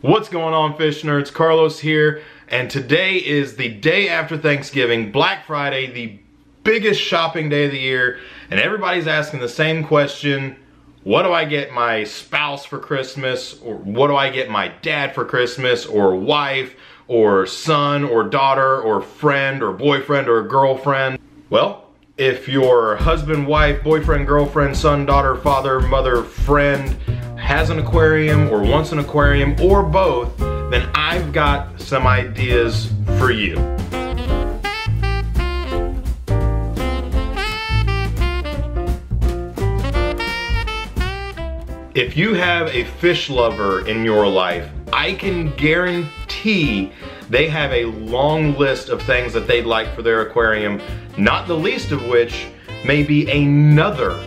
What's going on, fish nerds? Carlos here, and today is the day after Thanksgiving, Black Friday, the biggest shopping day of the year, and everybody's asking the same question: what do I get my spouse for Christmas? Or what do I get my dad for Christmas? Or wife? Or son? Or daughter? Or friend? Or boyfriend? Or girlfriend? Well, if your husband, wife, boyfriend, girlfriend, son, daughter, father, mother, friend has an aquarium or wants an aquarium or both, then I've got some ideas for you. If you have a fish lover in your life, I can guarantee they have a long list of things that they'd like for their aquarium, not the least of which may be another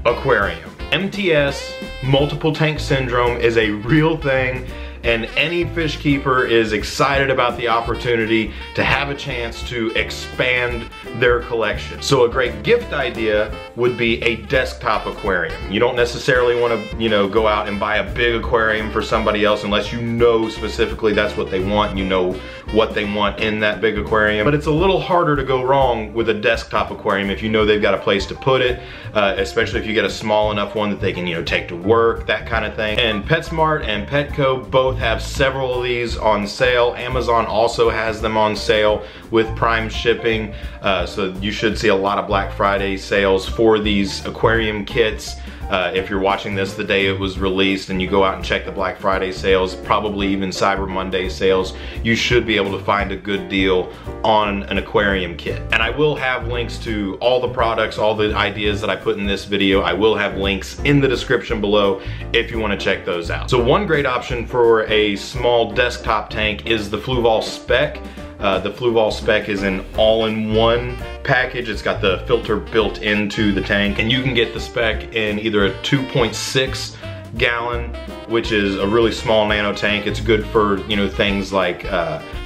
aquarium. MTS, multiple tank syndrome, is a real thing, and any fish keeper is excited about the opportunity to have a chance to expand their collection. So a great gift idea would be a desktop aquarium. You don't necessarily want to, go out and buy a big aquarium for somebody else unless you know specifically that's what they want, you know what they want in that big aquarium. But it's a little harder to go wrong with a desktop aquarium if you know they've got a place to put it, especially if you get a small enough one that they can, take to work, that kind of thing. And PetSmart and Petco both have several of these on sale. Amazon also has them on sale with Prime shipping, so you should see a lot of Black Friday sales for these aquarium kits. If you're watching this the day it was released and you go out and check the Black Friday sales, probably even Cyber Monday sales, you should be able to find a good deal on an aquarium kit. And I will have links to all the products, all the ideas that I put in this video. I will have links in the description below if you want to check those out. So one great option for a small desktop tank is the Fluval Spec. The Fluval Spec is an all-in-one package. It's got the filter built into the tank, and you can get the Spec in either a 2.6 gallon, which is a really small nano tank. It's good for things like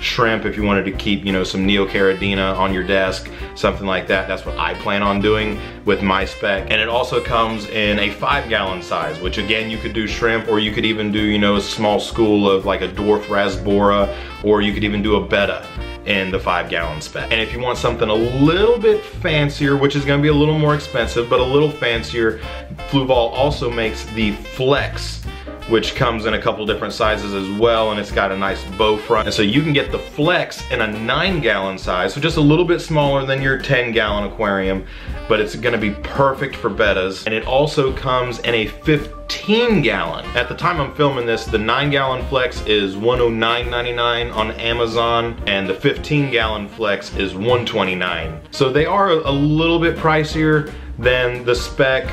shrimp, if you wanted to keep some Neocaridina on your desk, something like that. That's what I plan on doing with my Spec. And it also comes in a 5-gallon size, which again, you could do shrimp, or you could even do a small school of like a dwarf rasbora, or you could even do a betta in the 5-gallon Spec. And if you want something a little bit fancier, which is going to be a little more expensive, but a little fancier, Fluval also makes the Flex, which comes in a couple different sizes as well, and it's got a nice bow front. And so you can get the Flex in a 9-gallon size, so just a little bit smaller than your 10-gallon aquarium, but it's gonna be perfect for bettas. And it also comes in a 15-gallon. At the time I'm filming this, the 9-gallon Flex is $109.99 on Amazon, and the 15-gallon Flex is $129. So they are a little bit pricier than the Spec.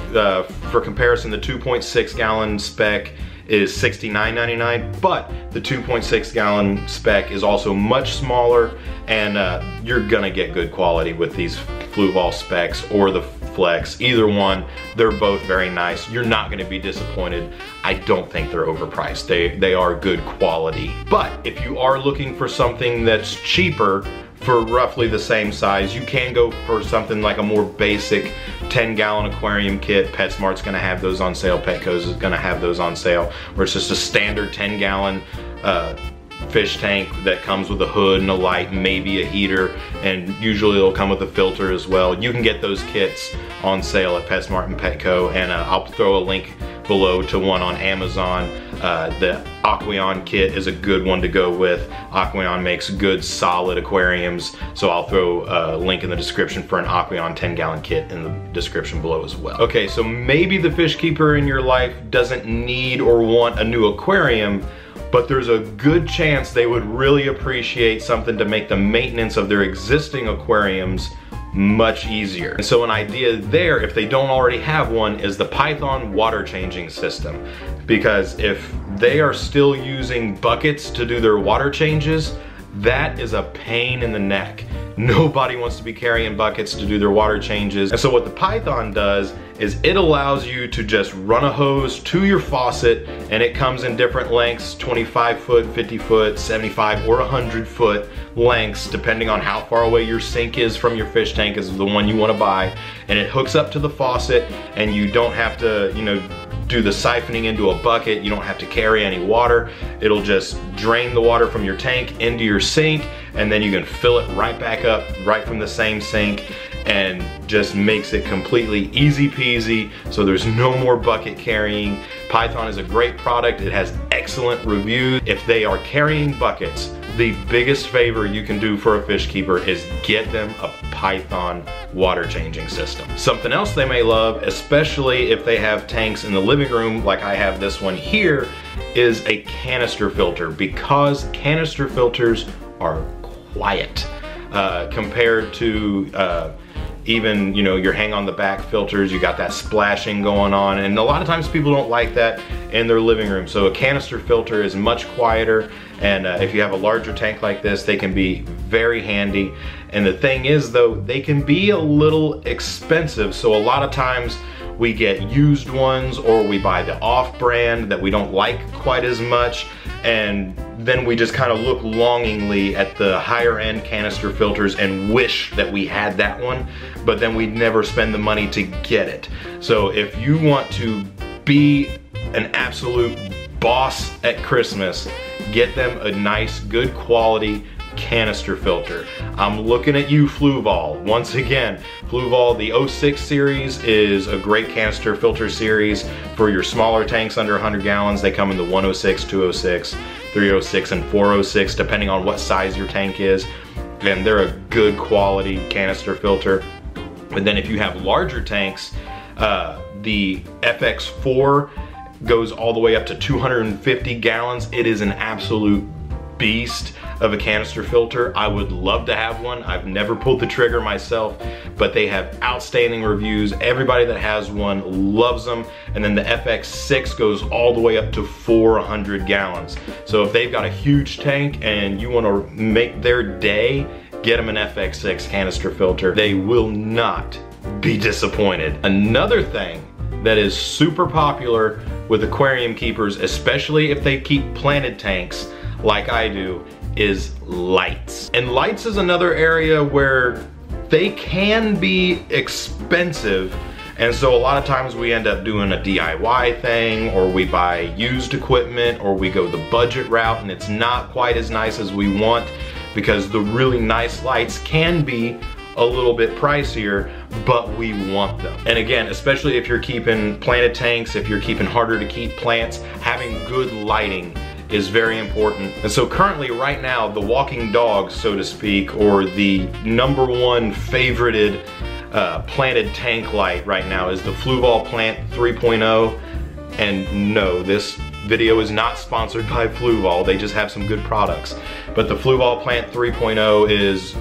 For comparison, the 2.6-gallon Spec is $69.99, but the 2.6-gallon Spec is also much smaller, and you're gonna get good quality with these Fluval Specs or the Flex. Either one, they're both very nice. You're not gonna be disappointed. I don't think they're overpriced. They are good quality. But if you are looking for something that's cheaper for roughly the same size, you can go for something like a more basic 10-gallon aquarium kit. PetSmart's gonna have those on sale. Petco's is gonna have those on sale, where it's just a standard 10-gallon fish tank that comes with a hood and a light, maybe a heater, and usually it'll come with a filter as well. You can get those kits on sale at PetSmart and Petco, and I'll throw a link below to one on Amazon. The Aquarium kit is a good one to go with. Aquarium makes good solid aquariums, so I'll throw a link in the description for an Aquarium 10-gallon kit in the description below as well. Okay, so maybe the fish keeper in your life doesn't need or want a new aquarium, but there's a good chance they would really appreciate something to make the maintenance of their existing aquariums much easier. And so an idea there, if they don't already have one, is the Python water changing system. Because if they are still using buckets to do their water changes, that is a pain in the neck. Nobody wants to be carrying buckets to do their water changes. And so what the Python does is it allows you to just run a hose to your faucet, and it comes in different lengths, 25 foot, 50 foot, 75 or 100 foot lengths, depending on how far away your sink is from your fish tank is the one you want to buy. And it hooks up to the faucet, and you don't have to, do the siphoning into a bucket. You don't have to carry any water. It'll just drain the water from your tank into your sink, and then you can fill it right back up right from the same sink, and just makes it completely easy peasy, so there's no more bucket carrying. Python is a great product. It has excellent reviews. If they are carrying buckets, the biggest favor you can do for a fish keeper is get them a Python water changing system. Something else they may love, especially if they have tanks in the living room like I have this one here, is a canister filter, because canister filters are quiet compared to even, you know, your hang on the back filters. You got that splashing going on, and a lot of times people don't like that in their living room. So a canister filter is much quieter, and if you have a larger tank like this, they can be very handy. And the thing is though, they can be a little expensive, so a lot of times we get used ones, or we buy the off-brand that we don't like quite as much, and then we just kind of look longingly at the higher end canister filters and wish that we had that one, but then we'd never spend the money to get it. So if you want to be an absolute boss at Christmas, get them a nice, good quality canister filter. I'm looking at you, Fluval. Once again, Fluval, the 06 series is a great canister filter series for your smaller tanks under 100 gallons. They come in the 106, 206, 306, and 406, depending on what size your tank is. And they're a good quality canister filter. But then if you have larger tanks, the FX4 goes all the way up to 250 gallons. It is an absolute beast of a canister filter. I would love to have one. I've never pulled the trigger myself, but they have outstanding reviews. Everybody that has one loves them. And then the FX6 goes all the way up to 400 gallons. So if they've got a huge tank and you want to make their day, get them an FX6 canister filter. They will not be disappointed. Another thing that is super popular with aquarium keepers, especially if they keep planted tanks like I do, is lights. And lights is another area where they can be expensive, and so a lot of times we end up doing a DIY thing, or we buy used equipment, or we go the budget route, and it's not quite as nice as we want, because the really nice lights can be a little bit pricier, but we want them. And again, especially if you're keeping planted tanks, if you're keeping harder to keep plants, having good lighting is very important. And so currently right now, the walking dog, so to speak, or the #1 favorited planted tank light right now is the Fluval Plant 3.0. And no, this video is not sponsored by Fluval. They just have some good products. But the Fluval Plant 3.0 is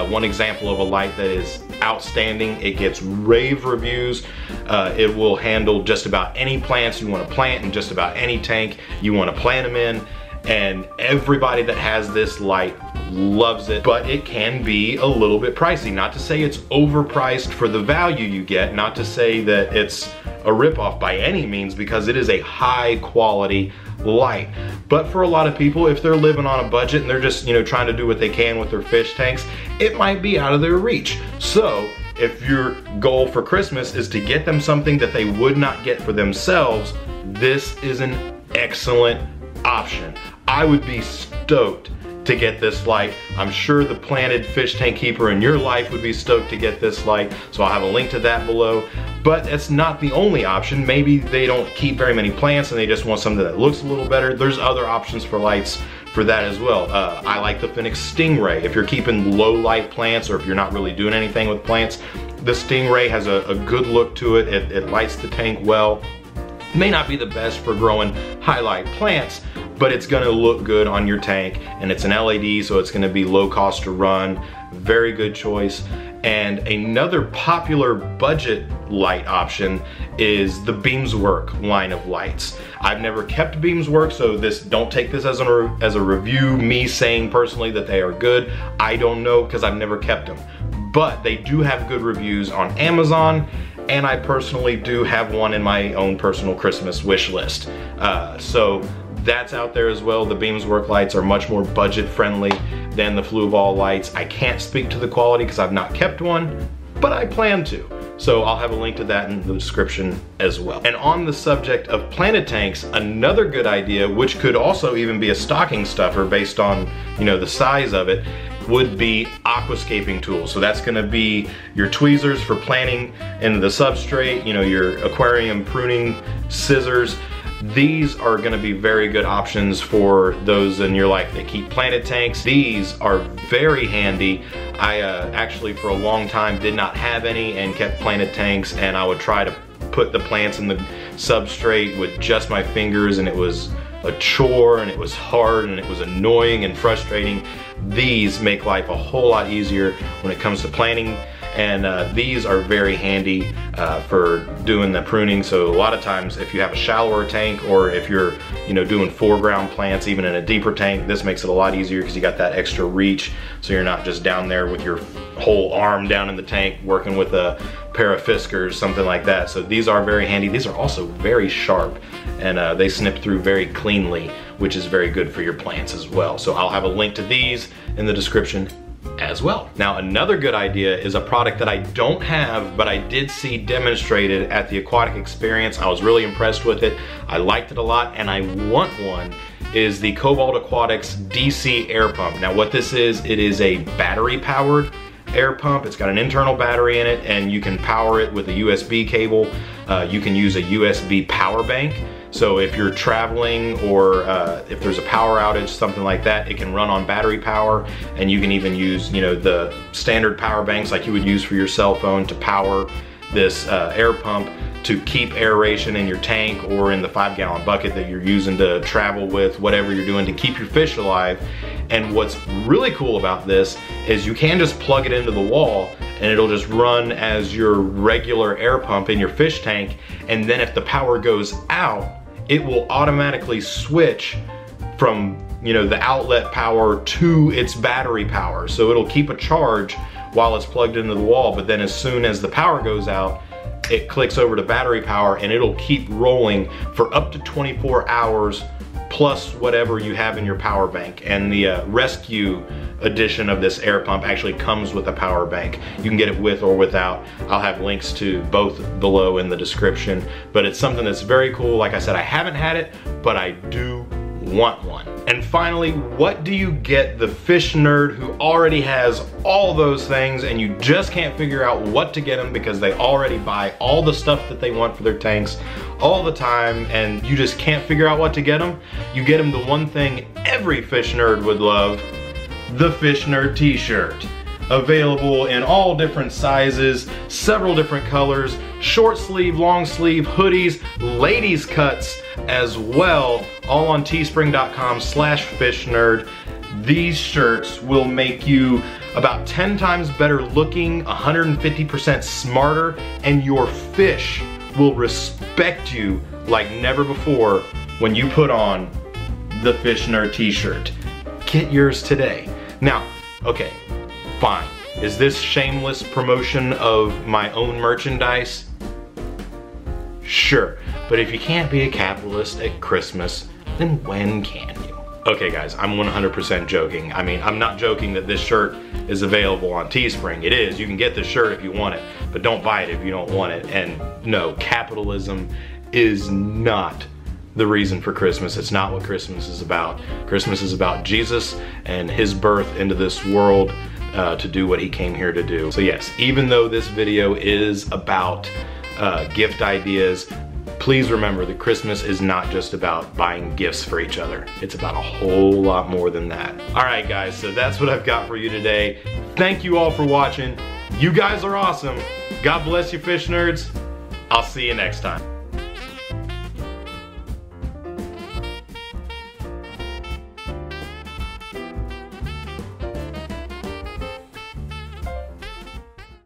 one example of a light that is outstanding. It gets rave reviews. It will handle just about any plants you want to plant in just about any tank you want to plant them in. And everybody that has this light loves it, but it can be a little bit pricey. Not to say it's overpriced for the value you get, not to say that it's a ripoff by any means, because it is a high quality light. But for a lot of people, if they're living on a budget and they're just, you know, trying to do what they can with their fish tanks, it might be out of their reach. So if your goal for Christmas is to get them something that they would not get for themselves, this is an excellent option. I would be stoked to get this light. I'm sure the planted fish tank keeper in your life would be stoked to get this light, so I'll have a link to that below. But it's not the only option. Maybe they don't keep very many plants and they just want something that looks a little better. There's other options for lights for that as well. I like the Phoenix Stingray. If you're keeping low light plants, or if you're not really doing anything with plants, the Stingray has a good look to it. It lights the tank well. May not be the best for growing highlight plants, but it's gonna look good on your tank, and it's an LED, so it's gonna be low cost to run. Very good choice. And another popular budget light option is the Beamswork line of lights. I've never kept Beamswork, so don't take this as a review, me saying personally that they are good. I don't know, because I've never kept them. But they do have good reviews on Amazon, and I personally do have one in my own personal Christmas wish list. So that's out there as well. The Beamswork lights are much more budget friendly than the Fluval lights. I can't speak to the quality because I've not kept one, but I plan to. So I'll have a link to that in the description as well. And on the subject of planted tanks, another good idea, which could also even be a stocking stuffer based on, you know, the size of it, would be aquascaping tools. So that's gonna be your tweezers for planting into the substrate, you know, your aquarium pruning scissors. These are gonna be very good options for those in your life that keep planted tanks. These are very handy. I actually for a long time did not have any and kept planted tanks, and I would try to put the plants in the substrate with just my fingers, and it was a chore and it was hard and it was annoying and frustrating. These make life a whole lot easier when it comes to planting, and these are very handy for doing the pruning. So a lot of times if you have a shallower tank, or if you're, you know, doing foreground plants even in a deeper tank, this makes it a lot easier because you got that extra reach, so you're not just down there with your whole arm down in the tank working with a pair of fiskars, something like that. So these are very handy. These are also very sharp, and they snip through very cleanly, which is very good for your plants as well. So I'll have a link to these in the description as well. Now, another good idea is a product that I don't have, but I did see demonstrated at the Aquatic Experience. I was really impressed with it. I liked it a lot, and I want one, is the Cobalt Aquatics DC air pump. Now what this is, it is a battery powered air pump. It's got an internal battery in it, and you can power it with a USB cable. You can use a USB power bank. So if you're traveling, or if there's a power outage, something like that, it can run on battery power, and you can even use, you know, the standard power banks like you would use for your cell phone to power this air pump to keep aeration in your tank or in the 5-gallon bucket that you're using to travel with, whatever you're doing to keep your fish alive. And what's really cool about this is you can just plug it into the wall and it'll just run as your regular air pump in your fish tank, and then if the power goes out, it will automatically switch from, you know, the outlet power to its battery power. So it'll keep a charge while it's plugged into the wall, but then as soon as the power goes out, it clicks over to battery power, and it'll keep rolling for up to 24 hours plus whatever you have in your power bank. And the rescue edition of this air pump actually comes with a power bank. You can get it with or without. I'll have links to both below in the description, but it's something that's very cool. Like I said, I haven't had it, but I do want one. And finally, what do you get the fish nerd who already has all those things and you just can't figure out what to get them because they already buy all the stuff that they want for their tanks all the time, and you just can't figure out what to get them? You get them the one thing every fish nerd would love: the Fish Nerd t-shirt. Available in all different sizes, several different colors, short sleeve, long sleeve, hoodies, ladies cuts as well, all on teespring.com/fishnerd. These shirts will make you about 10 times better looking, 150% smarter, and your fish will respect you like never before when you put on the Fish Nerd t-shirt. Get yours today. Now, okay, fine. Is this shameless promotion of my own merchandise? Sure, but if you can't be a capitalist at Christmas, then when can you? Okay guys, I'm 100% joking. I mean, I'm not joking that this shirt is available on Teespring. It is. You can get the shirt if you want it, but don't buy it if you don't want it. And no, capitalism is not the reason for Christmas. It's not what Christmas is about. Christmas is about Jesus and his birth into this world to do what he came here to do. So yes, even though this video is about gift ideas, please remember that Christmas is not just about buying gifts for each other. It's about a whole lot more than that. All right guys, so that's what I've got for you today. Thank you all for watching. You guys are awesome. God bless you, fish nerds. I'll see you next time.